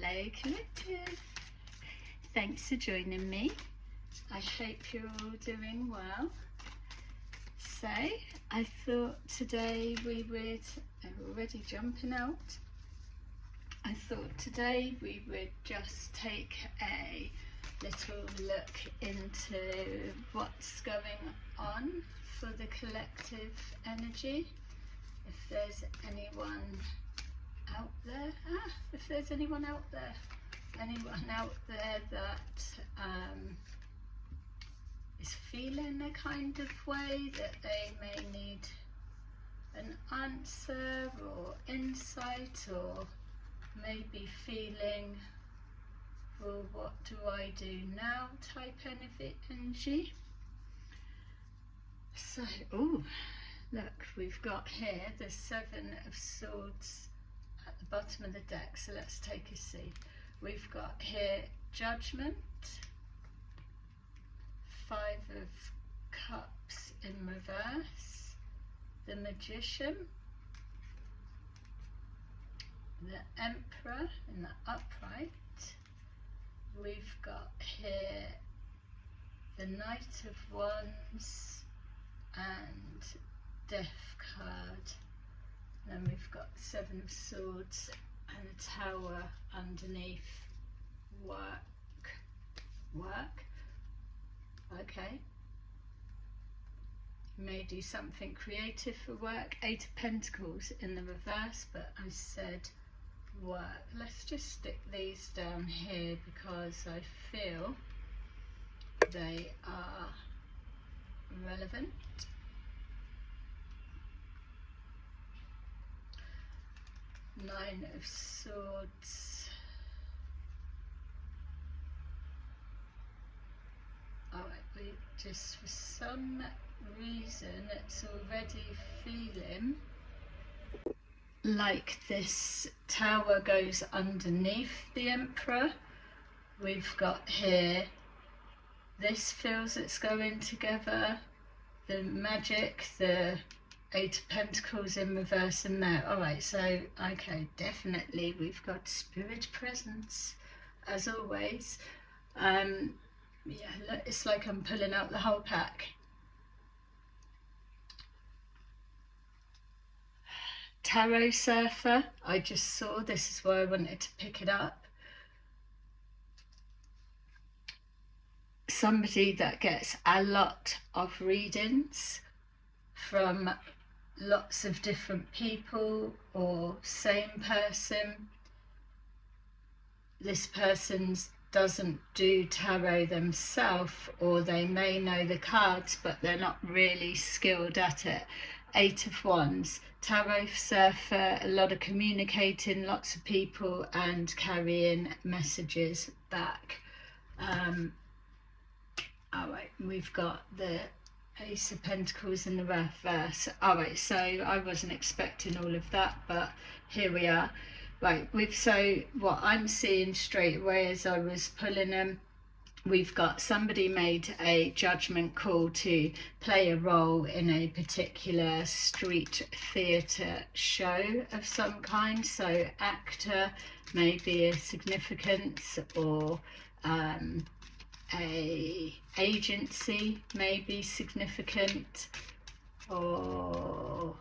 Hello Collective, thanks for joining me. I hope you're all doing well. So I thought today we would, already jumping out, I thought today we would just take a little look into what's going on for the collective energy. If there's anyone out there, anyone out there that is feeling a kind of way that they may need an answer or insight, or maybe feeling, well, what do I do now type energy. So, oh, look, we've got here the 7 of Swords at the bottom of the deck, so let's take a see. We've got here Judgment, 5 of Cups in reverse, the Magician, the Emperor in the upright. We've got here the Knight of Wands and Death card. Then we've got 7 of Swords and a Tower underneath. Work. Okay. You may do something creative for work. 8 of Pentacles in the reverse, but I said work. Let's just stick these down here because I feel they are relevant. Nine of Swords. Alright, we just, for some reason, it's already feeling like this Tower goes underneath the Emperor. We've got here, this feels it's going together. The Magic, the 8 of Pentacles in reverse in there. Alright, so, okay, definitely we've got spirit presence, as always. Yeah, it's like I'm pulling out the whole pack. Tarot Surfer, I just saw, this is why I wanted to pick it up. Somebody that gets a lot of readings from lots of different people or same person. This person doesn't do tarot themselves, or they may know the cards but they're not really skilled at it. 8 of Wands, Tarot Surfer, a lot of communicating, lots of people and carrying messages back. Alright, we've got the Ace of Pentacles in the reverse. Alright, so I wasn't expecting all of that, but here we are. Right, so what I'm seeing straight away as I was pulling them, we've got somebody made a judgment call to play a role in a particular street theatre show of some kind. So actor may be a significance, or a agency may be significant, or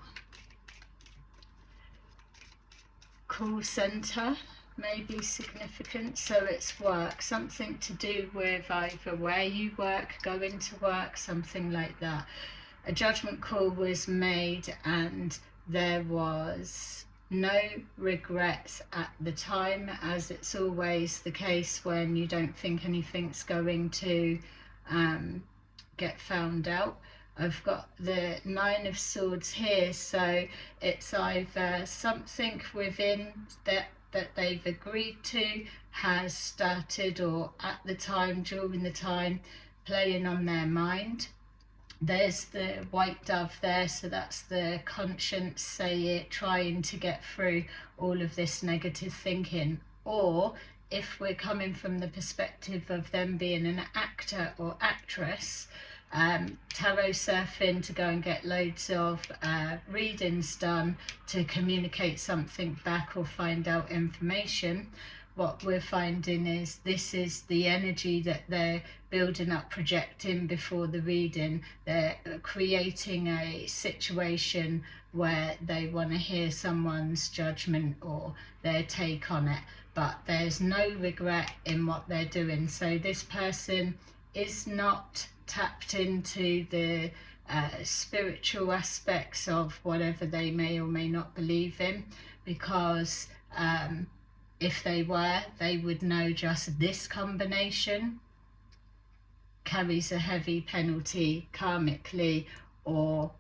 call centre may be significant. So it's work, something to do with either where you work, going to work, something like that. A judgment call was made and there was no regrets at the time, as it's always the case when you don't think anything's going to get found out. I've got the 9 of Swords here, so it's either something within that they've agreed to has started, or at the time, during the time, playing on their mind. There's the white dove there, so that's the conscience, say it, trying to get through all of this negative thinking. Or if we're coming from the perspective of them being an actor or actress, tarot surfing to go and get loads of readings done to communicate something back or find out information. what we're finding is this is the energy that they're building up, projecting before the reading. They're creating a situation where they want to hear someone's judgment or their take on it, but there's no regret in what they're doing. So this person is not tapped into the spiritual aspects of whatever they may or may not believe in, because if they were, they would know just this combination carries a heavy penalty karmically. Or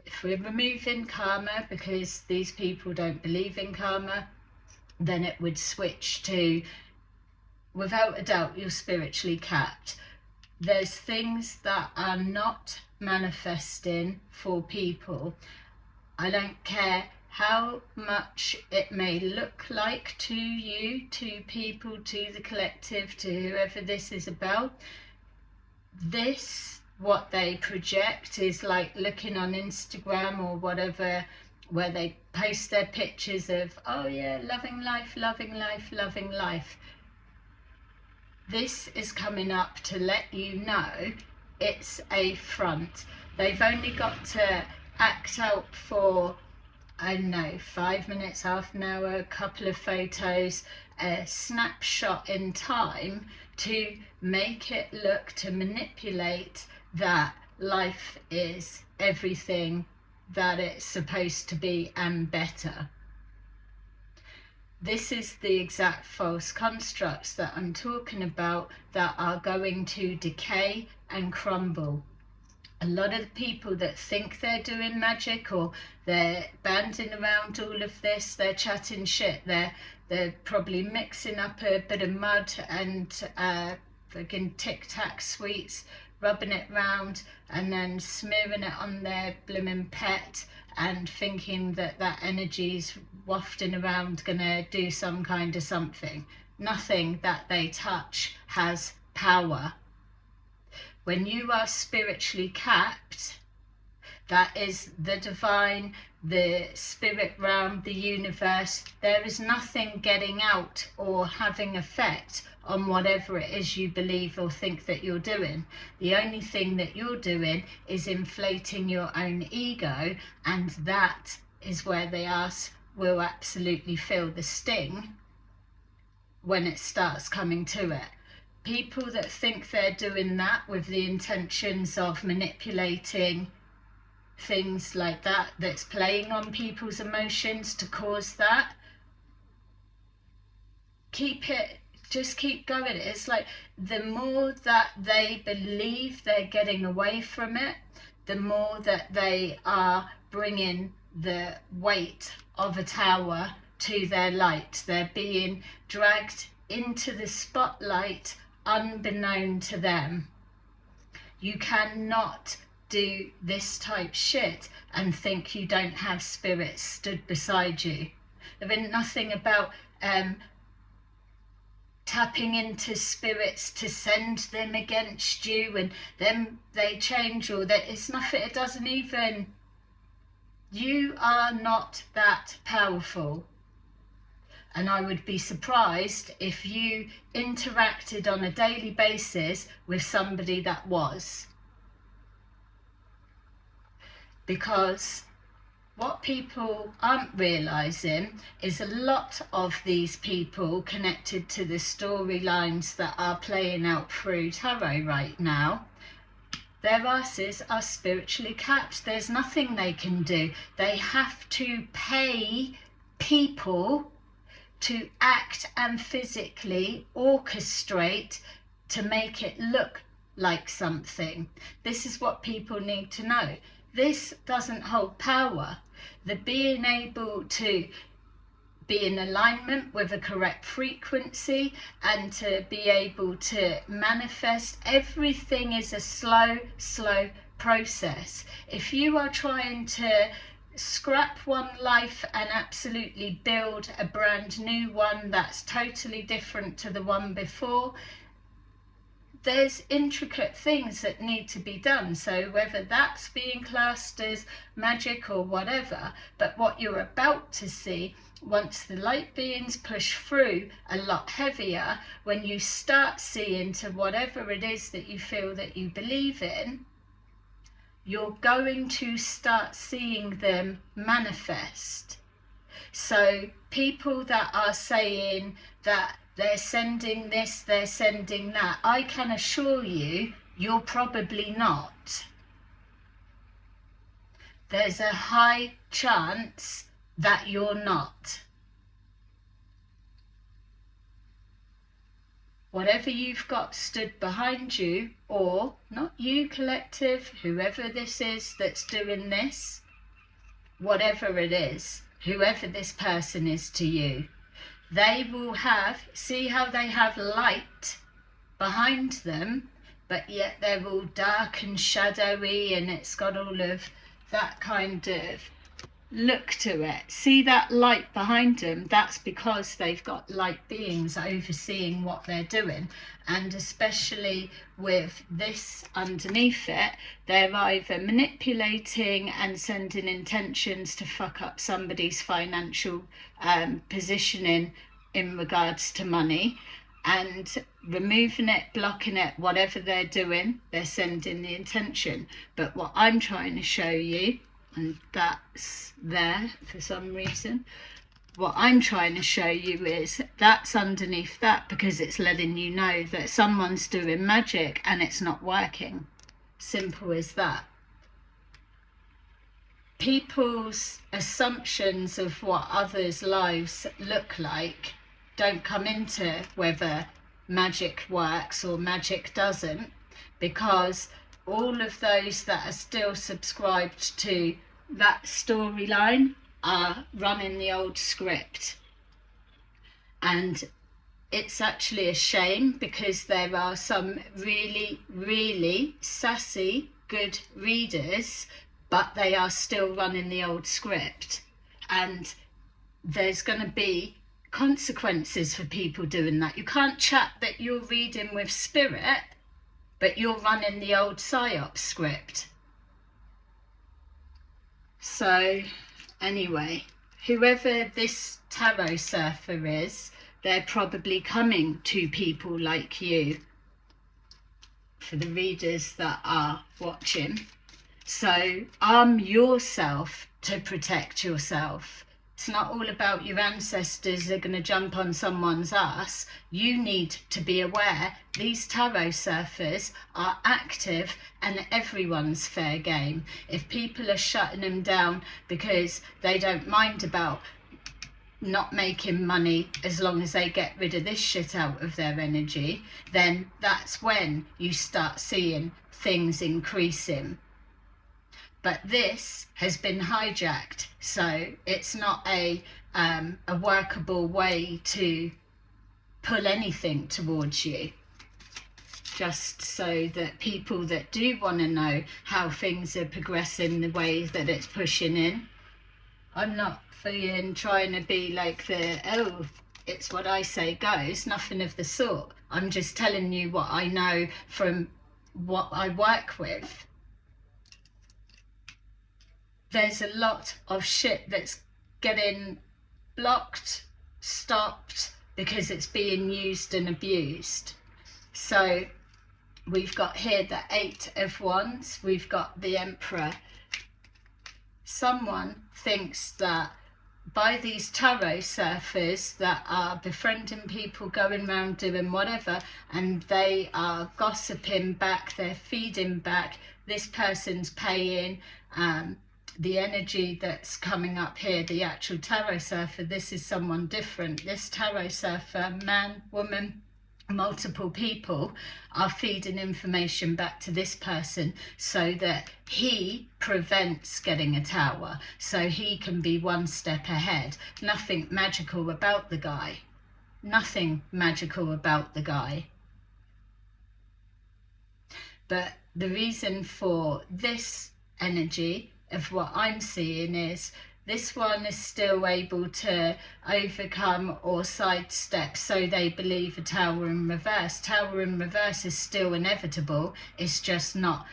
if we're removing karma, because these people don't believe in karma, then it would switch to, without a doubt, you're spiritually capped. There's things that are not manifesting for people. I don't care how much it may look like to you, to people, to the collective, to whoever this is about. This, what they project, is like looking on Instagram or whatever, where they post their pictures of, oh yeah, loving life, loving life, loving life. This is coming up to let you know it's a front. They've only got to act out for, I don't know, 5 minutes, half an hour, a couple of photos, a snapshot in time to make it look, to manipulate that life is everything that it's supposed to be and better. This is the exact false constructs that I'm talking about, that are going to decay and crumble. A lot of the people that think they're doing magic, or they're banding around all of this, they're chatting shit, they're probably mixing up a bit of mud and friggin' Tic Tac sweets, rubbing it round and then smearing it on their blimmin' pet and thinking that that energy's wafting around gonna do some kind of something. Nothing that they touch has power. When you are spiritually capped, that is the divine, the spirit realm, the universe, there is nothing getting out or having effect on whatever it is you believe or think that you're doing. The only thing that you're doing is inflating your own ego, and that is where the ass will absolutely feel the sting when it starts coming to it. People that think they're doing that with the intentions of manipulating things like that, that's playing on people's emotions to cause that, just keep going. It's like the more that they believe they're getting away from it, the more that they are bringing the weight of a tower to their light. They're being dragged into the spotlight unbeknown to them. You cannot do this type shit and think you don't have spirits stood beside you. There ain't nothing about tapping into spirits to send them against you and then they change, or that it's nothing. It doesn't even, you are not that powerful. And I would be surprised if you interacted on a daily basis with somebody that was. Because what people aren't realising is a lot of these people connected to the storylines that are playing out through tarot right now, their asses are spiritually capped. There's nothing they can do. They have to pay people to act and physically orchestrate to make it look like something. This is what people need to know. This doesn't hold power. The being able to be in alignment with a correct frequency and to be able to manifest, everything is a slow process. If you are trying to scrap one life and absolutely build a brand new one that's totally different to the one before, there's intricate things that need to be done. So whether that's being classed as magic or whatever, but what you're about to see once the light beings push through a lot heavier, when you start seeing to whatever it is that you feel that you believe in, you're going to start seeing them manifest. So people that are saying that they're sending this, they're sending that, I can assure you, you're probably not. There's a high chance that you're not. Whatever you've got stood behind you, or not you, collective, whoever this is that's doing this, whatever it is, whoever this person is to you, they will have, see how they have light behind them, but yet they're all dark and shadowy, and it's got all of that kind of look to it. See that light behind them? That's because they've got light beings overseeing what they're doing, and especially with this underneath it, they're either manipulating and sending intentions to fuck up somebody's financial positioning in regards to money, and removing it, blocking it, whatever they're doing, they're sending the intention. But what I'm trying to show you, and that's there for some reason, what I'm trying to show you is that's underneath that, because it's letting you know that someone's doing magic and it's not working. Simple as that. People's assumptions of what others' lives look like don't come into whether magic works or magic doesn't, because all of those that are still subscribed to that storyline are running the old script. And it's actually a shame, because there are some really, really sassy, good readers, but they are still running the old script. And there's going to be consequences for people doing that. You can't chat that you're reading with spirit, but you're running the old psyop script. So anyway, whoever this tarot surfer is, they're probably coming to people like you, for the readers that are watching. So arm yourself to protect yourself. It's not all about your ancestors are going to jump on someone's ass. You need to be aware these tarot surfers are active and everyone's fair game. If people are shutting them down because they don't mind about not making money as long as they get rid of this shit out of their energy, then that's when you start seeing things increasing. But this has been hijacked, so it's not a workable way to pull anything towards you. Just so that people that do want to know how things are progressing, the way that it's pushing in. I'm not trying to be like oh, it's what I say goes, nothing of the sort. I'm just telling you what I know from what I work with. There's a lot of shit that's getting blocked, stopped, because it's being used and abused. So we've got here the 8 of Wands, we've got the Emperor. Someone thinks that by these tarot surfers that are befriending people, going around doing whatever, and they are gossiping back, they're feeding back, this person's paying, the energy that's coming up here, the actual tarot surfer, this is someone different. This tarot surfer, man, woman, multiple people, are feeding information back to this person so that he prevents getting a tower, so he can be one step ahead. Nothing magical about the guy. Nothing magical about the guy. But the reason for this energy of what I'm seeing is this one is still able to overcome or sidestep, so they believe a tower in reverse. Tower in reverse is still inevitable, it's just not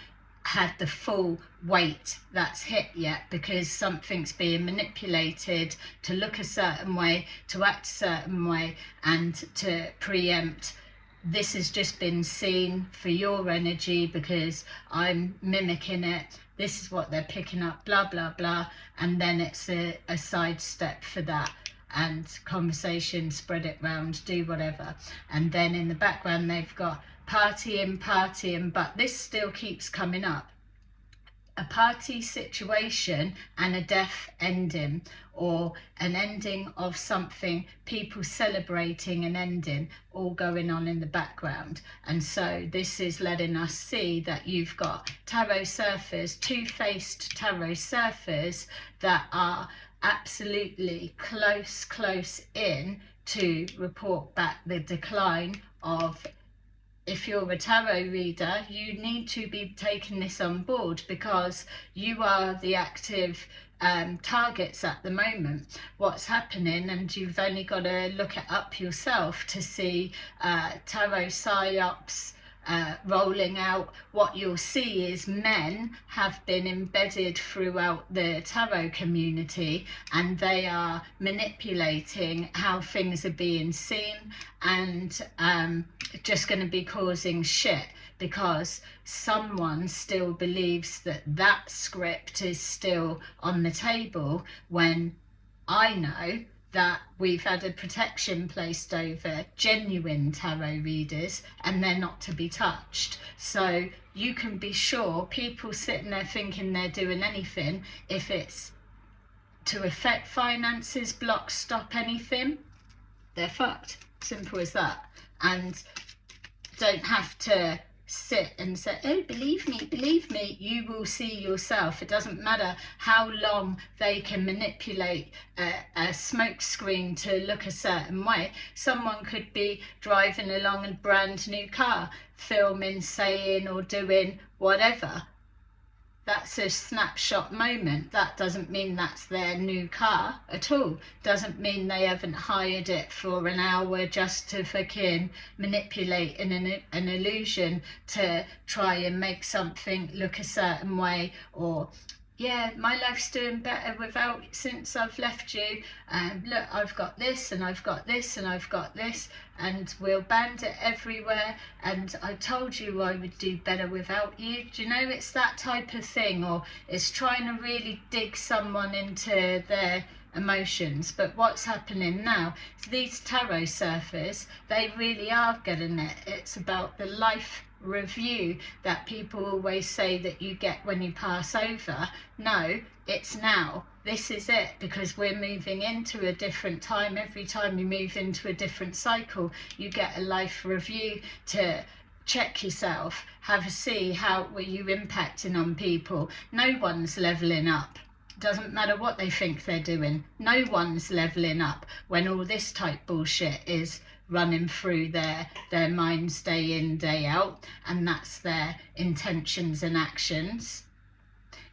had the full weight that's hit yet, because something's being manipulated to look a certain way, to act a certain way, and to preempt. This has just been seen for your energy because I'm mimicking it. This is what they're picking up, blah, blah, blah. And then it's a sidestep for that. And conversation, spread it round, do whatever. And then in the background, they've got partying, but this still keeps coming up. A party situation and a death ending, or an ending of something, people celebrating an ending, all going on in the background. And so this is letting us see that you've got tarot surfers, two-faced tarot surfers that are absolutely close in to report back the decline of. If you're a tarot reader, you need to be taking this on board, because you are the active targets at the moment. What's happening, and you've only got to look it up yourself to see tarot psyops rolling out. What you'll see is men have been embedded throughout the tarot community, and they are manipulating how things are being seen, and just going to be causing shit, because someone still believes that that script is still on the table, when I know that we've had a protection placed over genuine tarot readers, and they're not to be touched. So you can be sure people sitting there thinking they're doing anything, if it's to affect finances, block, stop anything, they're fucked. Simple as that. And don't have to sit and say, oh, believe me, you will see yourself. It doesn't matter how long they can manipulate a smoke screen to look a certain way. Someone could be driving along a brand new car, filming, saying or doing whatever. That's a snapshot moment. That doesn't mean that's their new car at all. Doesn't mean they haven't hired it for an hour just to fucking manipulate an illusion to try and make something look a certain way, or yeah, my life's doing better without, since I've left you, look, I've got this and I've got this and I've got this, and we'll band it everywhere, and I told you I would do better without you. Do you know, it's that type of thing, or it's trying to really dig someone into their emotions. But what's happening now is these tarot surfers, they really are getting it. It's about the life review that people always say that you get when you pass over. No, it's now. This is it, because we're moving into a different time. Every time you move into a different cycle, you get a life review to check yourself, have a see how were you impacting on people. No one's leveling up. Doesn't matter what they think they're doing. No one's leveling up when all this type bullshit is running through their minds day in, day out, and that's their intentions and actions.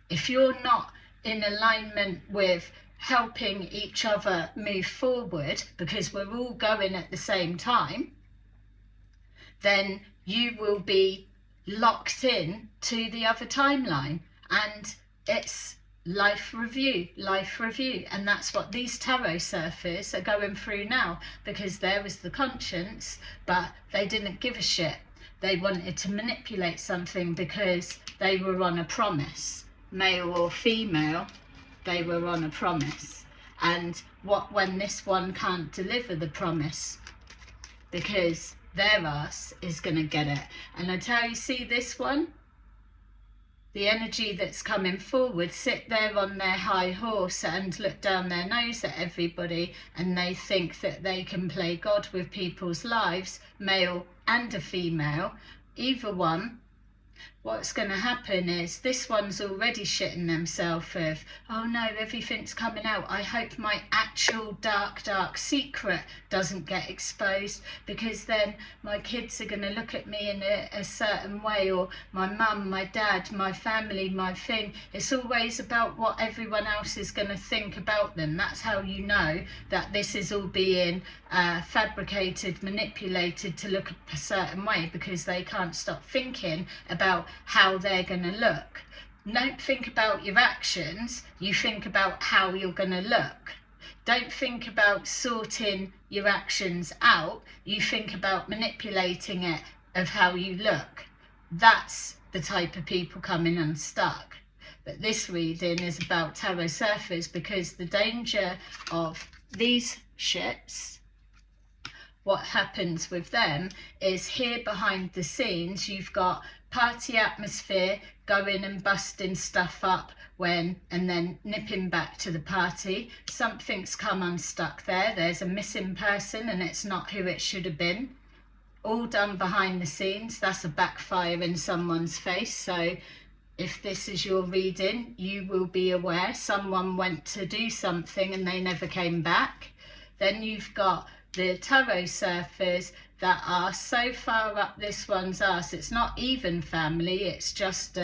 If you're not in alignment with helping each other move forward, because we're all going at the same time, then you will be locked in to the other timeline, and it's life review, and that's what these tarot surfers are going through now, because there was the conscience, but they didn't give a shit. They wanted to manipulate something because they were on a promise, male or female, they were on a promise. And what when this one can't deliver the promise, because their ass is going to get it. And I tell you, see this one, the energy that's coming forward, sit there on their high horse and look down their nose at everybody, and they think that they can play God with people's lives, male and a female, either one. What's going to happen is this one's already shitting themselves of, oh no, everything's coming out. I hope my actual dark secret doesn't get exposed, because then my kids are going to look at me in a certain way, or my mum, my dad, my family, my thing. It's always about what everyone else is going to think about them. That's how you know that this is all being fabricated, manipulated to look a certain way, because they can't stop thinking about how they're going to look. Don't think about your actions, you think about how you're going to look. Don't think about sorting your actions out, you think about manipulating it of how you look. That's the type of people coming unstuck. But this reading is about tarot surfers, because the danger of these ships, what happens with them is, here behind the scenes you've got party atmosphere, going and busting stuff up and then nipping back to the party. Something's come unstuck there, there's a missing person and it's not who it should have been. All done behind the scenes. That's a backfire in someone's face. So if this is your reading, you will be aware someone went to do something and they never came back. Then you've got the tarot surfers that are so far up this one's arse, it's not even family, it's just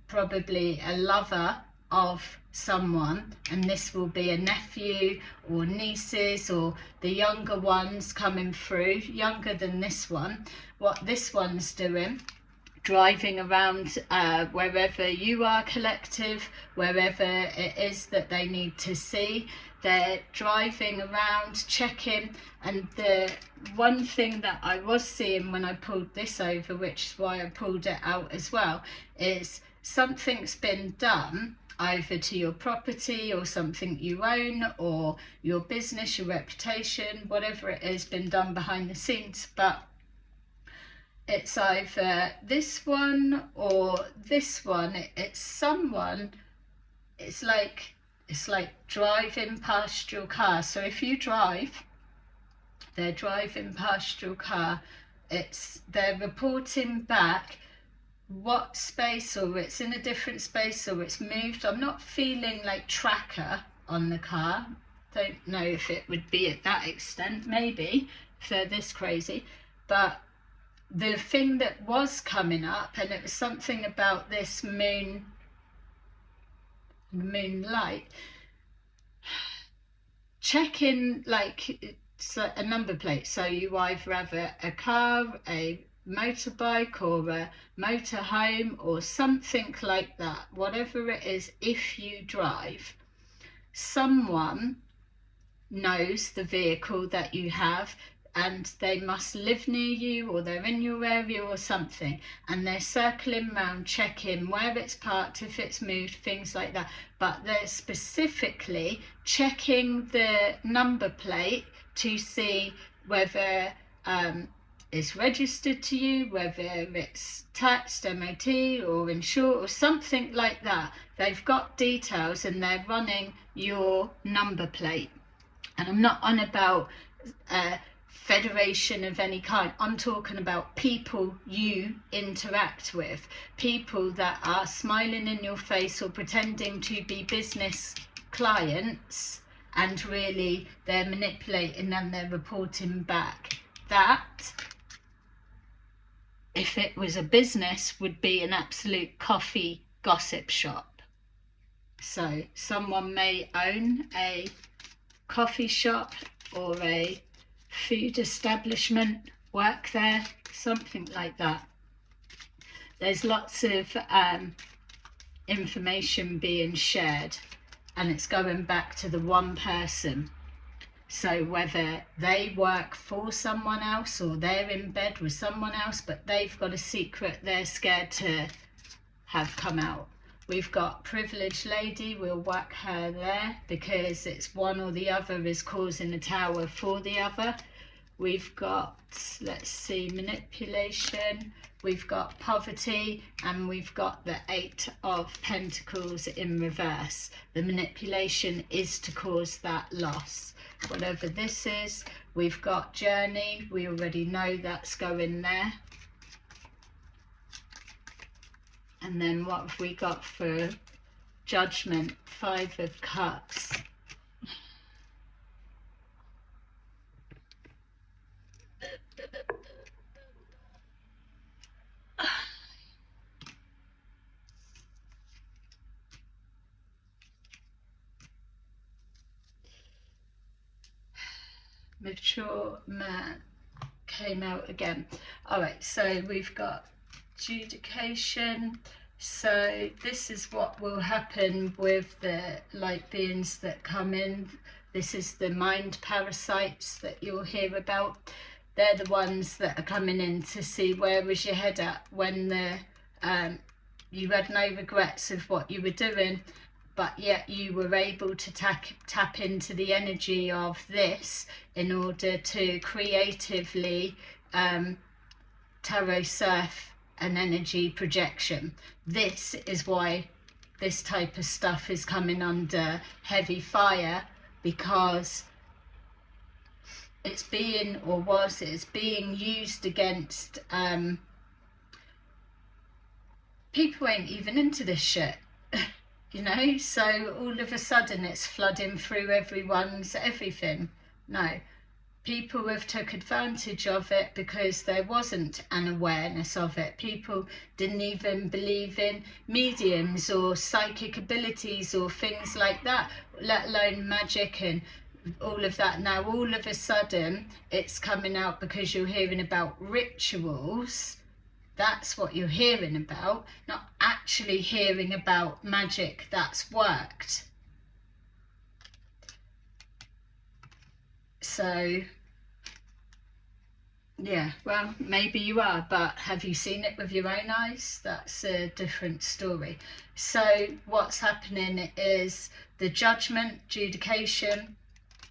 probably a lover of someone, and this will be a nephew or nieces or the younger ones coming through, younger than this one. What this one's doing, driving around wherever you are, collective, wherever it is that they need to see. They're driving around, checking, and the one thing that I was seeing when I pulled this over, which is why I pulled it out as well, is something's been done either to your property or something you own or your business, your reputation, whatever it is, been done behind the scenes. But it's either this one or this one. It's someone, it's like driving past your car. So if you drive, they're driving past your car, they're reporting back what space, or it's in a different space, or it's moved. I'm not feeling like tracker on the car. Don't know if it would be at that extent, maybe if they're this crazy. But the thing that was coming up, and it was something about this moonlight, checking like it's a number plate. So you either have a car, a motorbike, or a motorhome or something like that. Whatever it is, if you drive, someone knows the vehicle that you have, and they must live near you, or they're in your area or something, and they're circling around checking where it's parked, if it's moved, things like that. But they're specifically checking the number plate to see whether it's registered to you, whether it's taxed, MOT or insured or something like that. They've got details and they're running your number plate. And I'm not on about federation of any kind. I'm talking about people you interact with, people that are smiling in your face or pretending to be business clients, and really they're manipulating and they're reporting back. That, if it was a business, would be an absolute coffee gossip shop. So someone may own a coffee shop or a food establishment, work there, something like that. There's lots of information being shared, and it's going back to the one person. So whether they work for someone else or they're in bed with someone else, but they've got a secret they're scared to have come out. We've got privileged lady, we'll whack her there because it's one or the other is causing a tower for the other. We've got, let's see, manipulation, we've got poverty, and we've got the 8 of Pentacles in reverse. The manipulation is to cause that loss. Whatever this is, we've got journey, we already know that's going there. And then what have we got for judgment? 5 of Cups. Mature man came out again. All right, so we've got adjudication. So this is what will happen with the light beings that come in. This is the mind parasites that you'll hear about. They're the ones that are coming in to see where was your head at when you had no regrets of what you were doing, but yet you were able to tap into the energy of this in order to creatively tarot surf an energy projection. This is why this type of stuff is coming under heavy fire, because it's being, or it's being used against people ain't even into this shit. You know, so all of a sudden it's flooding through everyone's everything. No, people have took advantage of it because there wasn't an awareness of it. People didn't even believe in mediums or psychic abilities or things like that, let alone magic and all of that. Now all of a sudden it's coming out because you're hearing about rituals. That's what you're hearing about, not actually hearing about magic that's worked. So, yeah, well, maybe you are, but have you seen it with your own eyes? That's a different story. So what's happening is the judgment, adjudication,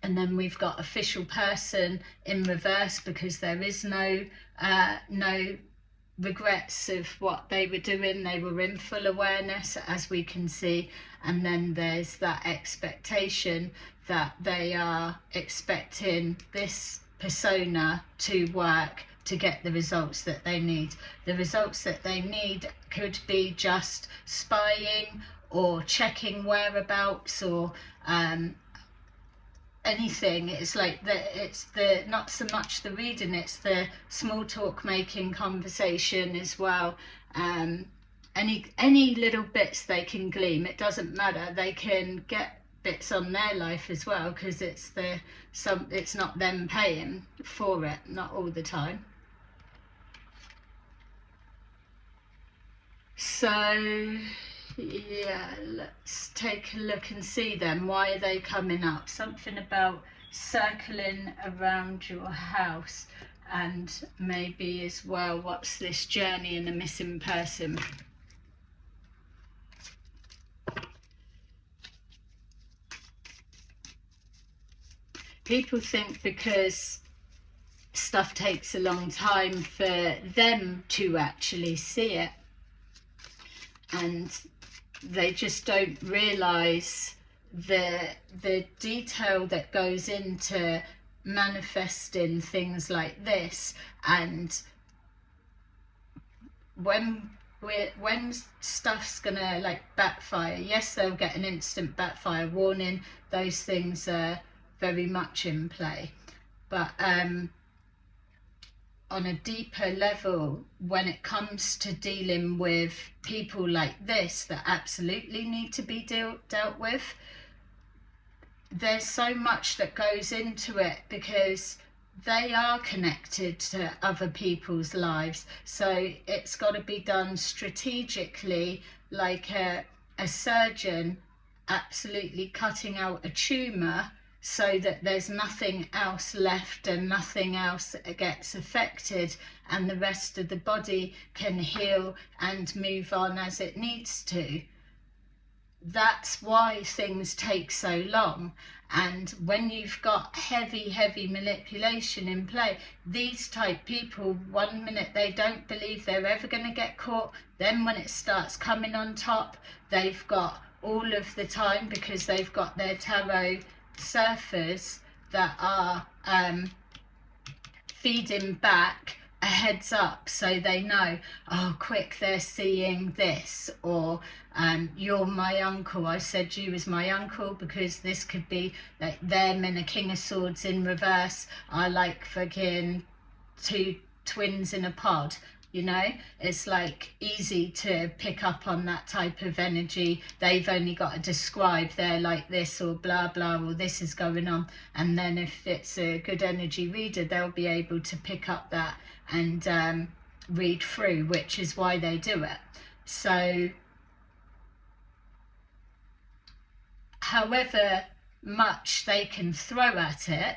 and then we've got official person in reverse, because there is no regrets of what they were doing. They were in full awareness, as we can see, and then there's that expectation that they are expecting this persona to work to get the results that they need. The results that they need could be just spying or checking whereabouts or anything. It's like it's the not so much the reading, it's the small talk making conversation as well. Any little bits they can glean, it doesn't matter, they can get bits on their life as well, because it's not them paying for it, not all the time. So yeah, let's take a look and see them. Why are they coming up? Something about circling around your house, and maybe as well, what's this journey and the missing person? People think because stuff takes a long time for them to actually see it, and they just don't realise the detail that goes into manifesting things like this. And when stuff's gonna like backfire, yes, they'll get an instant backfire warning. Those things are very much in play, but on a deeper level, when it comes to dealing with people like this that absolutely need to be dealt with, there's so much that goes into it, because they are connected to other people's lives. So it's got to be done strategically, like a surgeon absolutely cutting out a tumour, so that there's nothing else left and nothing else gets affected, and the rest of the body can heal and move on as it needs to. That's why things take so long. And when you've got heavy manipulation in play, these type people, one minute they don't believe they're ever going to get caught, then when it starts coming on top, they've got all of the time, because they've got their tarot surfers that are feeding back a heads up, so they know, oh quick, they're seeing this, or you're my uncle, I said you was my uncle, because this could be like them and a king of swords in reverse. I like fucking two twins in a pod. You know, it's like easy to pick up on that type of energy. They've only got to describe they're like this, or blah blah, or this is going on, and then if it's a good energy reader, they'll be able to pick up that and read through, which is why they do it. So however much they can throw at it,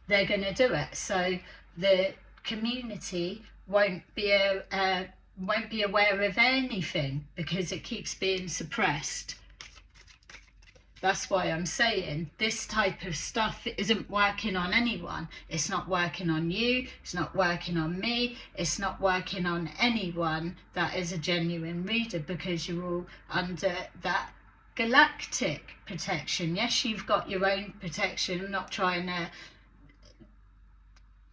they're going to do it. So the community won't be aware of anything because it keeps being suppressed. That's why I'm saying this type of stuff isn't working on anyone. It's not working on you. It's not working on me. It's not working on anyone that is a genuine reader, because you're all under that galactic protection. Yes, you've got your own protection. I'm not trying to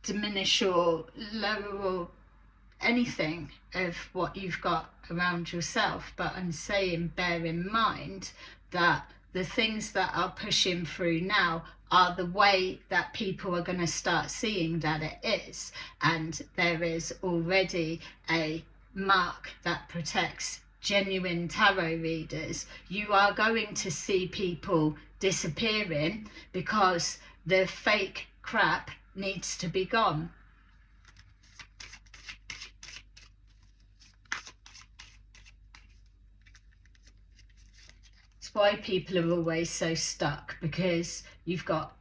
diminish or lower or anything of what you've got around yourself, but I'm saying bear in mind that the things that are pushing through now are the way that people are going to start seeing that it is. And there is already a mark that protects genuine tarot readers. You are going to see people disappearing because the fake crap needs to be gone. Why people are always so stuck, because you've got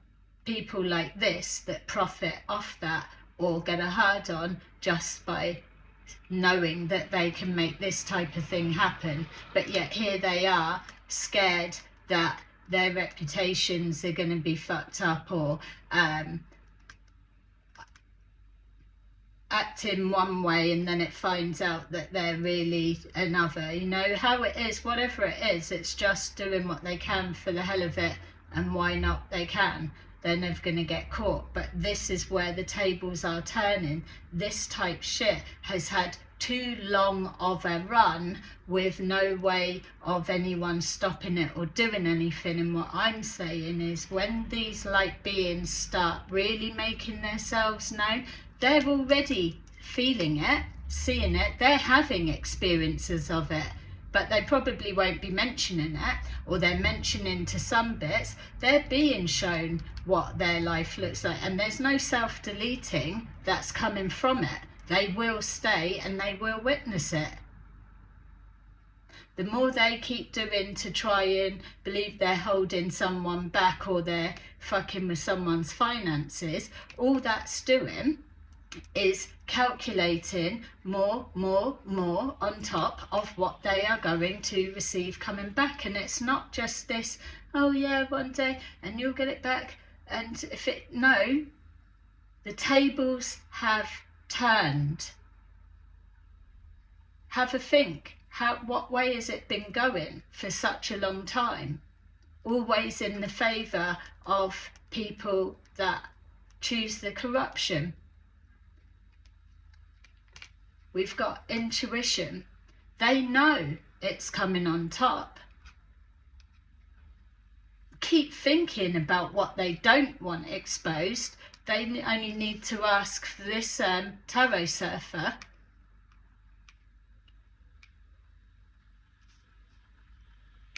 people like this that profit off that or get a hard on just by knowing that they can make this type of thing happen, but yet here they are scared that their reputations are going to be fucked up, or acting one way and then it finds out that they're really another. You know how it is, whatever it is, it's just doing what they can for the hell of it, and why not they can. They're never going to get caught. But this is where the tables are turning. This type shit has had too long of a run with no way of anyone stopping it or doing anything. And what I'm saying is, when these light beings start really making themselves known, they're already feeling it, seeing it, they're having experiences of it, but they probably won't be mentioning it, or they're mentioning to some bits. They're being shown what their life looks like, and there's no self-deleting that's coming from it. They will stay and they will witness it. The more they keep doing to try and believe they're holding someone back or they're fucking with someone's finances, all that's doing is calculating more on top of what they are going to receive coming back. And it's not just this, oh yeah, one day and you'll get it back. And if it, no, the tables have turned. Have a think. What way has it been going for such a long time? Always in the favour of people that choose the corruption. We've got intuition. They know it's coming on top. Keep thinking about what they don't want exposed. They only need to ask for this tarot surfer.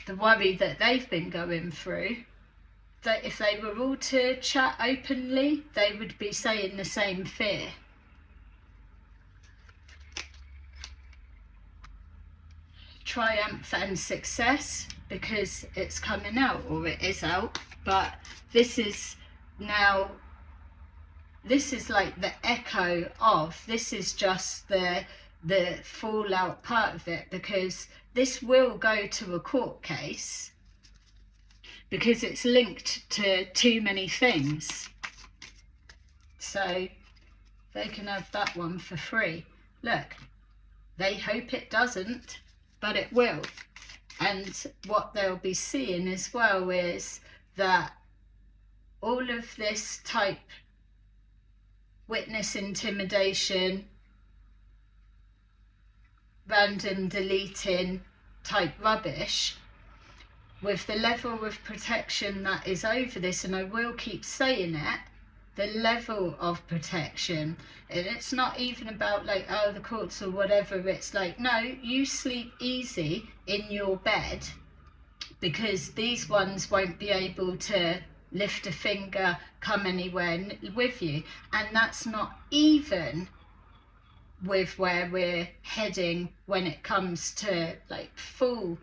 The worry that they've been going through, that if they were all to chat openly, they would be saying the same fear. Triumph and success, because it's coming out, or it is out, but this is now, this is like the echo of, this is just the fallout part of it, because this will go to a court case because it's linked to too many things. So they can have that one for free. Look, they hope it doesn't, but it will. And what they'll be seeing as well is that all of this type witness intimidation, random deleting type rubbish, with the level of protection that is over this, and I will keep saying it, the level of protection, and it's not even about like, oh, the courts or whatever, it's like, no, you sleep easy in your bed, because these ones won't be able to lift a finger, come anywhere with you. And that's not even with where we're heading when it comes to like full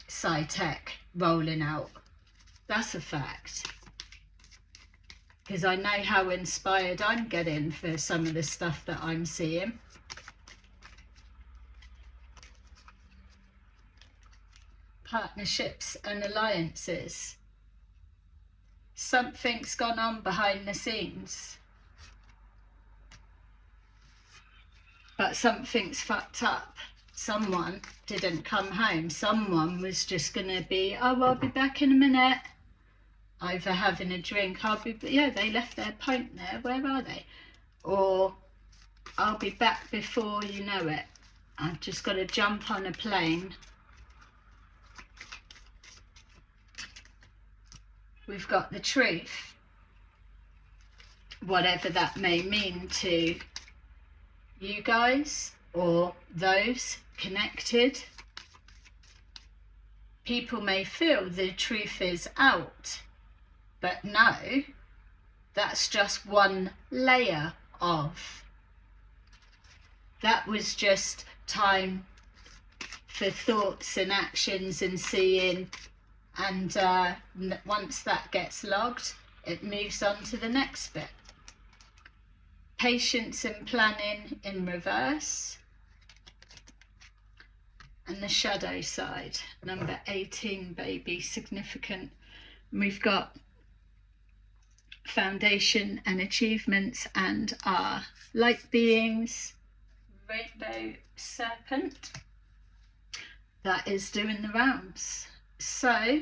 sci-tech rolling out. That's a fact. Because I know how inspired I'm getting for some of the stuff that I'm seeing. Partnerships and alliances. Something's gone on behind the scenes. But something's fucked up. Someone didn't come home. Someone was just going to be, oh, I'll be back in a minute. Either having a drink, yeah, they left their pint there, where are they? Or, I'll be back before you know it. I've just got to jump on a plane. We've got the truth, whatever that may mean to you guys or those connected. People may feel the truth is out, but no, that's just one layer of. That was just time for thoughts and actions and seeing. And once that gets logged, it moves on to the next bit. Patience and planning in reverse. And the shadow side, number 18, baby, significant. And we've got foundation and achievements and our light beings, rainbow serpent. That is doing the rounds. So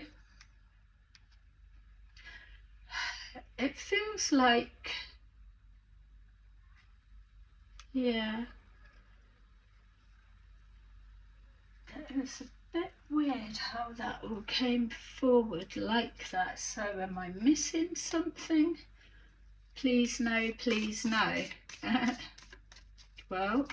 it feels like, yeah, it was a bit weird how that all came forward like that. So am I missing something? Please no, please no. Well,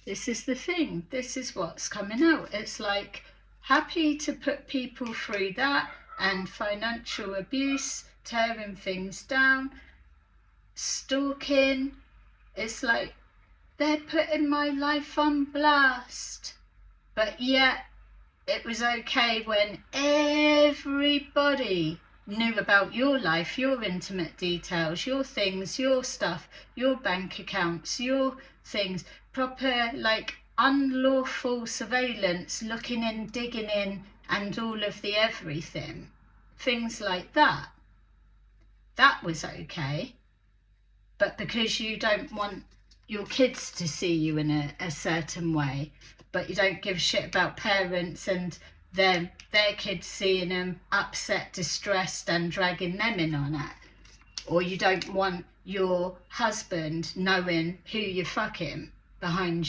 this is the thing. This is what's coming out. It's like, happy to put people through that, and financial abuse, tearing things down, stalking. It's like they're putting my life on blast. But yet it was okay when everybody knew about your life, your intimate details, your things, your stuff, your bank accounts, your things. Proper like unlawful surveillance, looking in, digging in, and all of the everything. Things like that. That was okay. But because you don't want your kids to see you in a certain way, but you don't give a shit about parents and their kids seeing them upset, distressed, and dragging them in on it. Or you don't want your husband knowing who you're fucking behind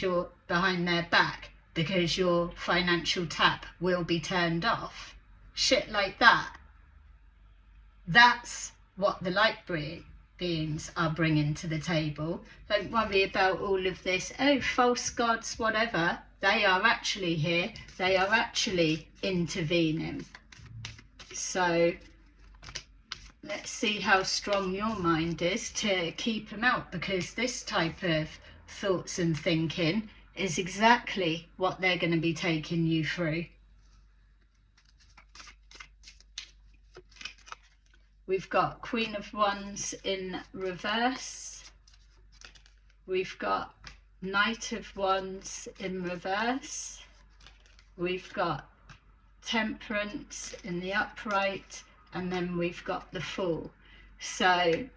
their back because your financial tap will be turned off. Shit like that. That's what the light beings are bringing to the table. Don't worry about all of this, oh, false gods, whatever. They are actually here. They are actually intervening. So let's see how strong your mind is to keep them out, because this type of thoughts and thinking is exactly what they're going to be taking you through. We've got Queen of Wands in reverse. We've got Knight of Wands in reverse. We've got Temperance in the upright, and then we've got the Fool. So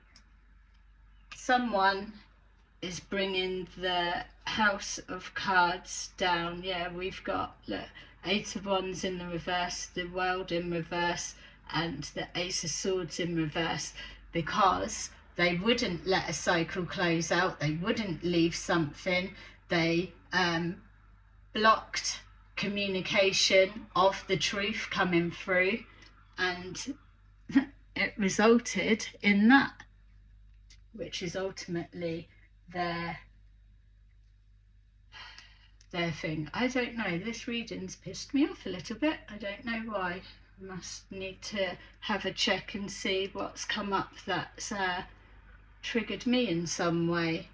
someone is bringing the House of Cards down. Yeah, we've got, look, Eight of Wands in the reverse, the World in reverse, and the Ace of Swords in reverse, because they wouldn't let a cycle close out. They wouldn't leave something. They blocked communication of the truth coming through, and it resulted in that, which is ultimately their thing. I don't know, this reading's pissed me off a little bit. I don't know why. Must need to have a check and see what's come up that's triggered me in some way.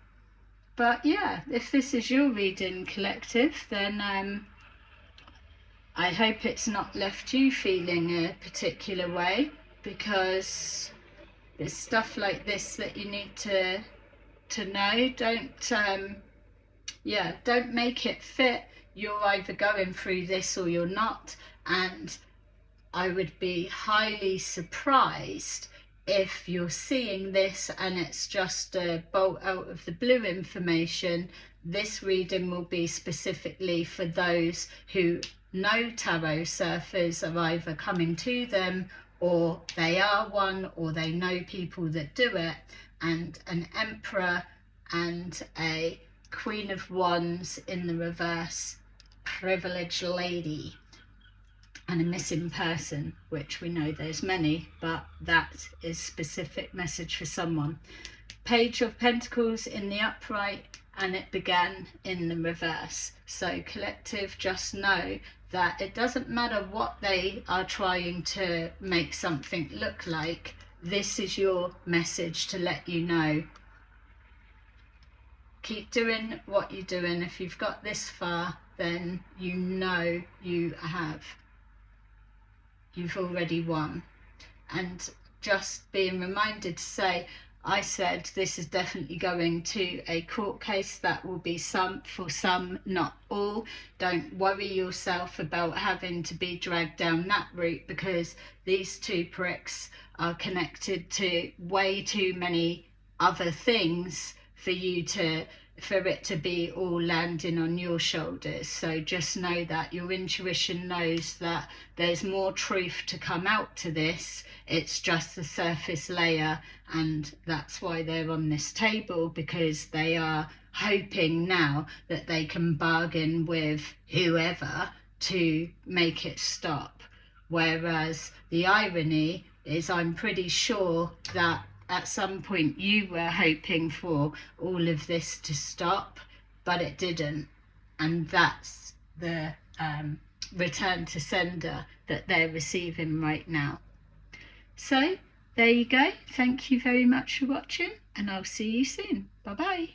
But yeah, if this is your reading, collective, then I hope it's not left you feeling a particular way, because there's stuff like this that you need to know. Don't make it fit. You're either going through this or you're not, and I would be highly surprised if you're seeing this and it's just a bolt out of the blue information. This reading will be specifically for those who know tarot surfers are either coming to them, or they are one, or they know people that do it, and an Emperor and a Queen of Wands in the reverse, privileged lady, and a missing person, which we know there's many, but that is specific message for someone. Page of Pentacles in the upright, and it began in the reverse. So collective, just know that it doesn't matter what they are trying to make something look like. This is your message to let you know. Keep doing what you're doing. If you've got this far, then you know you've already won. And just being reminded to say, I said this is definitely going to a court case. That will be for some, not all. Don't worry yourself about having to be dragged down that route, because these two pricks are connected to way too many other things for it to be all landing on your shoulders. So just know that your intuition knows that there's more truth to come out to this. It's just the surface layer, and that's why they're on this table, because they are hoping now that they can bargain with whoever to make it stop. Whereas the irony is, I'm pretty sure that at some point you were hoping for all of this to stop, but it didn't. And that's the return to sender that they're receiving right now. So there you go. Thank you very much for watching, and I'll see you soon. Bye bye.